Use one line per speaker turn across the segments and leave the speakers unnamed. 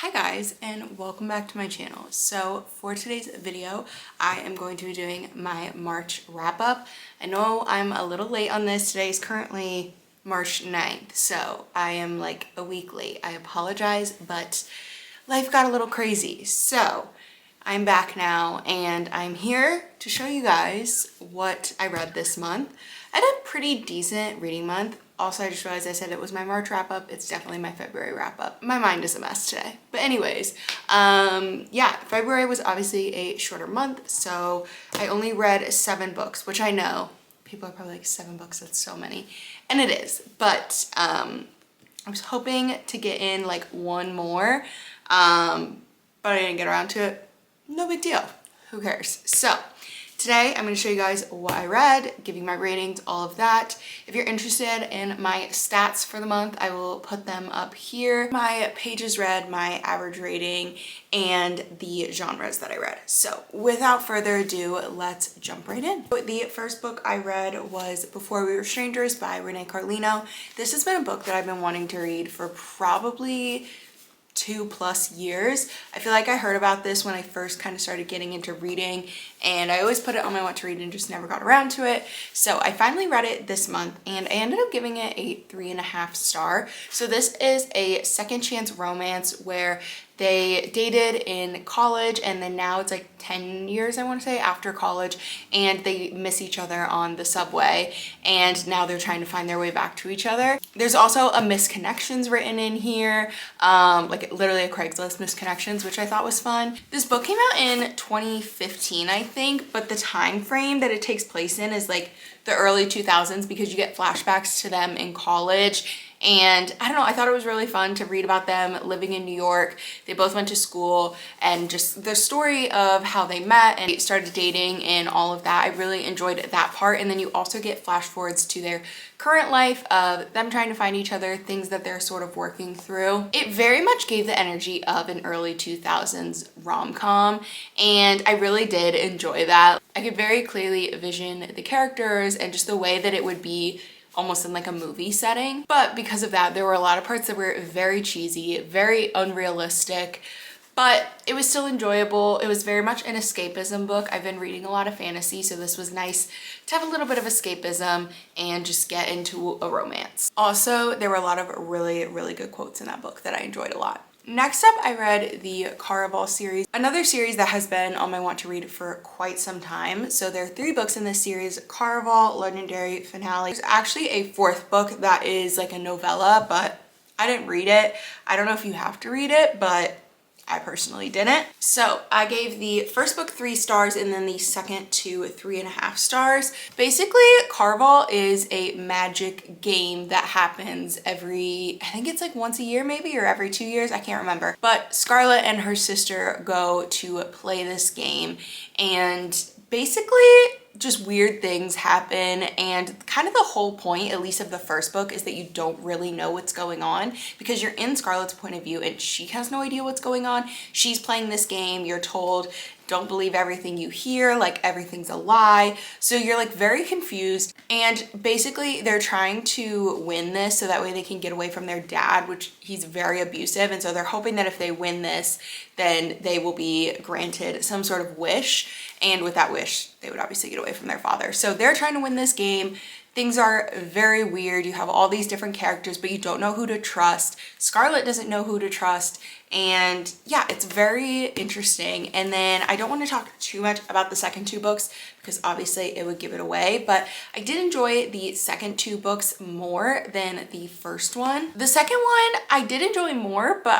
Hi guys, and welcome back to my channel. So for today's video, I am going to be doing my March wrap up. I know I'm a little late on this. Today is currently March 9th, so I am like a week late. I apologize, but life got a little crazy. So I'm back now and I'm here to show you guys what I read this month. I had a pretty decent reading month. Also, I just realized I said it was my March wrap up. It's definitely my February wrap up. My mind is a mess today. But anyways, yeah, February was obviously a shorter month, so I only read 7 books, which I know people are probably like 7 books, that's so many. And it is, but I was hoping to get in like one more, but I didn't get around to it. No big deal. Who cares? So today I'm going to show you guys what I read, give you my ratings, all of that. If you're interested in my stats for the month, I will put them up here. My pages read, my average rating, and the genres that I read. So without further ado, let's jump right in. The first book I read was Before We Were Strangers by Renee Carlino. This has been a book that I've been wanting to read for probably 2+ years. I feel like I heard about this when I first kind of started getting into reading, and I always put it on my what to read and just never got around to it. So I finally read it this month and I ended up giving it a 3.5 star. So this is a second chance romance where they dated in college and then now it's like 10 years, I want to say, after college, and they miss each other on the subway and now they're trying to find their way back to each other. There's also a misconnections written in here, like literally a Craigslist misconnections, which I thought was fun. This book came out in 2015, I think, but the time frame that it takes place in is like the early 2000s because you get flashbacks to them in college. And I don't know, I thought it was really fun to read about them living in New York. They both went to school and just the story of how they met and started dating and all of that. I really enjoyed that part. And then you also get flash forwards to their current life of them trying to find each other, things that they're sort of working through. It very much gave the energy of an early 2000s rom-com, and I really did enjoy that. I could very clearly envision the characters and just the way that it would be almost in like a movie setting. But because of that, there were a lot of parts that were very cheesy, very unrealistic, but it was still enjoyable. It was very much an escapism book. I've been reading a lot of fantasy, so this was nice to have a little bit of escapism and just get into a romance. Also, there were a lot of really, really good quotes in that book that I enjoyed a lot. Next up, I read the Caraval series, another series that has been on my want to read for quite some time. So there are 3 books in this series: Caraval, Legendary Finale. There's actually a 4th book that is like a novella, but I didn't read it. I don't know if you have to read it, but I personally didn't. So I gave the first book 3 stars and then the second 2 3.5 stars. Basically, Caraval is a magic game that happens every, I think it's like once a year maybe, or every 2 years, I can't remember. But Scarlett and her sister go to play this game, and basically just weird things happen, and kind of the whole point, at least of the first book, is that you don't really know what's going on because you're in Scarlett's point of view and she has no idea what's going on. She's playing this game, you're told don't believe everything you hear, like everything's a lie. So you're like very confused, and basically they're trying to win this so that way they can get away from their dad, which he's very abusive, and so they're hoping that if they win this, then they will be granted some sort of wish, and with that wish they would obviously get away from their father. So they're trying to win this game. Things are very weird. You have all these different characters, but you don't know who to trust. Scarlett doesn't know who to trust. And yeah, it's very interesting. And then I don't want to talk too much about the second 2 books because obviously it would give it away, but I did enjoy the second 2 books more than the first one. The second one I did enjoy more, but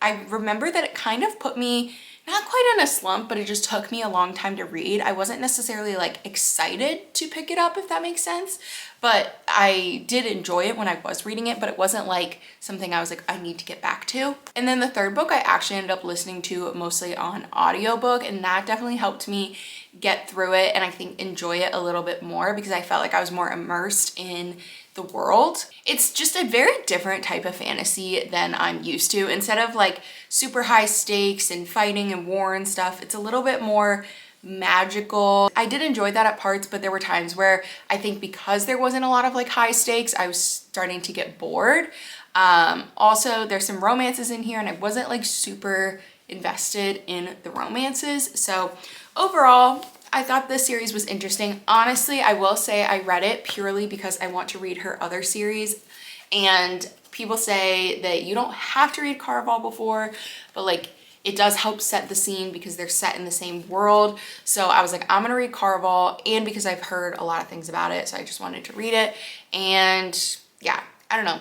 I remember that it kind of put me not quite in a slump, but it just took me a long time to read. I wasn't necessarily like excited to pick it up, if that makes sense, but I did enjoy it when I was reading it, but it wasn't like something I was like, I need to get back to. And then the third book I actually ended up listening to mostly on audiobook, and that definitely helped me get through it and I think enjoy it a little bit more because I felt like I was more immersed in the world. It's just a very different type of fantasy than I'm used to. Instead of like super high stakes and fighting and war and stuff, it's a little bit more magical. I did enjoy that at parts, but there were times where I think because there wasn't a lot of like high stakes, I was starting to get bored. Also, there's some romances in here and I wasn't like super invested in the romances. So overall, I thought this series was interesting. Honestly, I will say I read it purely because I want to read her other series, and people say that you don't have to read Caraval before, but like it does help set the scene because they're set in the same world. So I was like, I'm gonna read Caraval, and because I've heard a lot of things about it, so I just wanted to read it. And yeah, I don't know.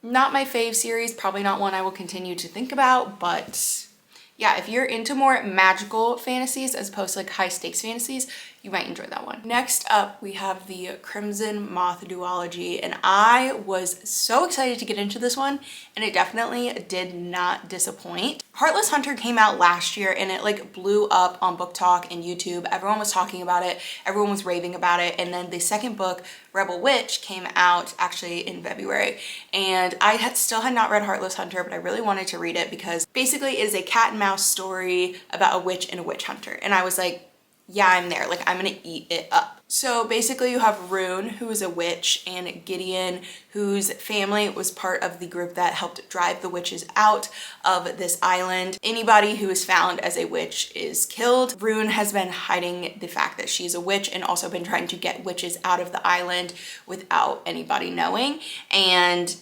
Not my fave series, probably not one I will continue to think about, but yeah, if you're into more magical fantasies as opposed to like high stakes fantasies, you might enjoy that one. Next up, we have the Crimson Moth duology, and I was so excited to get into this one, and it definitely did not disappoint. Heartless Hunter came out last year and it like blew up on Book Talk and YouTube. Everyone was talking about it, everyone was raving about it, and then the second book, Rebel Witch, came out actually in February, and I still had not read Heartless Hunter, but I really wanted to read it because basically it is a cat and mouse story about a witch and a witch hunter, and I was like, yeah, I'm there. Like, I'm gonna eat it up. So basically you have Rune, who is a witch, and Gideon, whose family was part of the group that helped drive the witches out of this island. Anybody who is found as a witch is killed. Rune has been hiding the fact that she's a witch and also been trying to get witches out of the island without anybody knowing. And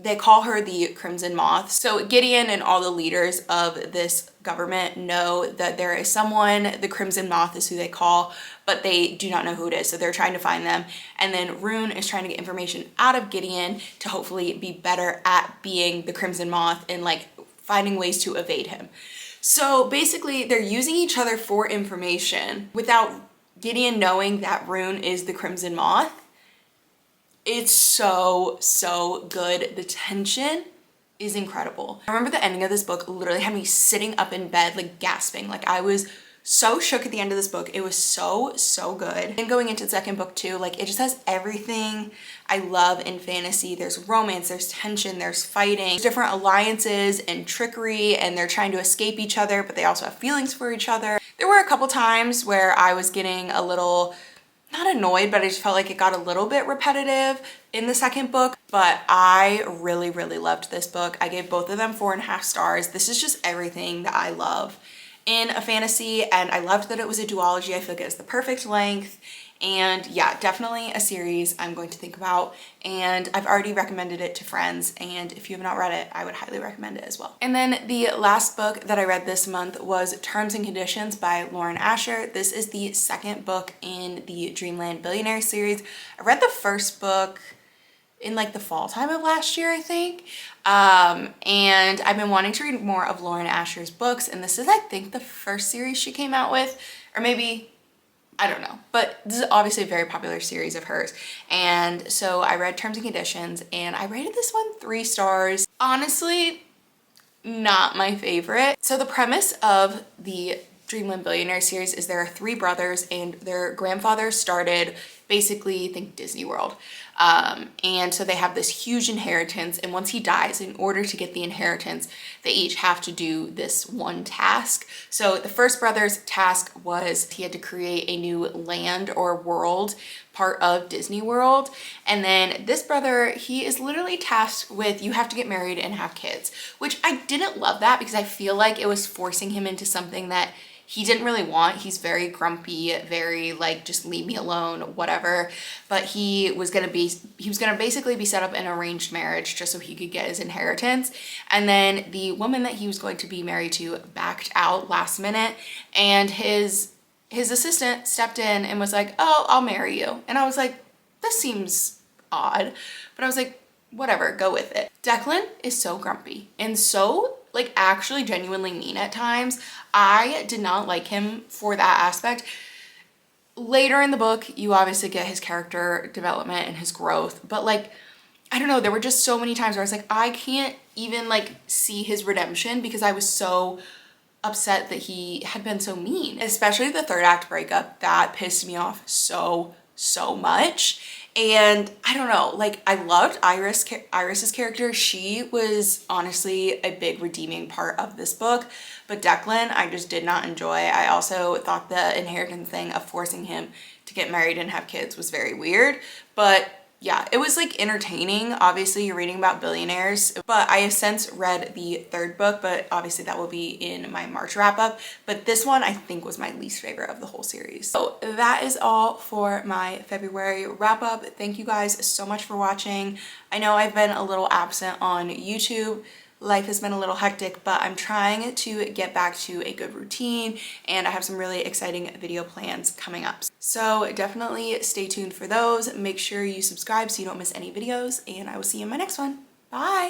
they call her the Crimson Moth. So Gideon and all the leaders of this government know that there is someone, the Crimson Moth is who they call, but they do not know who it is. So they're trying to find them. And then Rune is trying to get information out of Gideon to hopefully be better at being the Crimson Moth and like finding ways to evade him. So basically they're using each other for information without Gideon knowing that Rune is the Crimson Moth. It's so good. The tension is incredible. I remember the ending of this book literally had me sitting up in bed, like gasping. Like I was so shook at the end of this book. It was so good. And going into the second book too, like it just has everything I love in fantasy. There's romance, there's tension, there's fighting, there's different alliances and trickery, and they're trying to escape each other, but they also have feelings for each other. There were a couple times where I was getting a little, not annoyed, but I just felt like it got a little bit repetitive in the second book, but I really loved this book. I gave both of them 4.5 stars. This is just everything that I love in a fantasy, and I loved that it was a duology. I feel like it's the perfect length, and yeah, definitely a series I'm going to think about, and I've already recommended it to friends, and if you have not read it, I would highly recommend it as well. And then the last book that I read this month was Terms and Conditions by Lauren Asher. This is the second book in the Dreamland Billionaire series. I read the first book in like the fall time of last year, I think. And I've been wanting to read more of Lauren Asher's books, and this is, I think, the first series she came out with, or maybe, I don't know, but this is obviously a very popular series of hers. And so I read Terms and Conditions, and I rated this one 3 stars. Honestly, not my favorite. So the premise of the Dreamland Billionaire series is there are 3 brothers, and their grandfather started basically, think Disney World. And so they have this huge inheritance, and once he dies, in order to get the inheritance, they each have to do this one task. So the first brother's task was he had to create a new land or world, part of Disney World. And then this brother, he is literally tasked with, you have to get married and have kids, which I didn't love that because I feel like it was forcing him into something that he didn't really want. He's very grumpy, very like, just leave me alone, whatever. But he was gonna basically be set up an arranged marriage just so he could get his inheritance. And then the woman that he was going to be married to backed out last minute, and his assistant stepped in and was like, oh, I'll marry you. And I was like, this seems odd. But I was like, whatever, go with it. Declan is so grumpy and so like actually genuinely mean at times. I did not like him for that aspect. Later in the book, you obviously get his character development and his growth, but like, I don't know, there were just so many times where I was like, I can't even like see his redemption because I was so upset that he had been so mean. Especially the third act breakup, that pissed me off so much. And I don't know, like I loved Iris's character. She was honestly a big redeeming part of this book, but Declan I just did not enjoy. I also thought the inheritance thing of forcing him to get married and have kids was very weird, but yeah, it was like entertaining. Obviously, you're reading about billionaires, but I have since read the third book, but obviously that will be in my March wrap up. But this one I think was my least favorite of the whole series. So that is all for my February wrap up. Thank you guys so much for watching. I know I've been a little absent on YouTube. Life has been a little hectic, but I'm trying to get back to a good routine, and I have some really exciting video plans coming up. So definitely stay tuned for those. Make sure you subscribe so you don't miss any videos, and I will see you in my next one. Bye!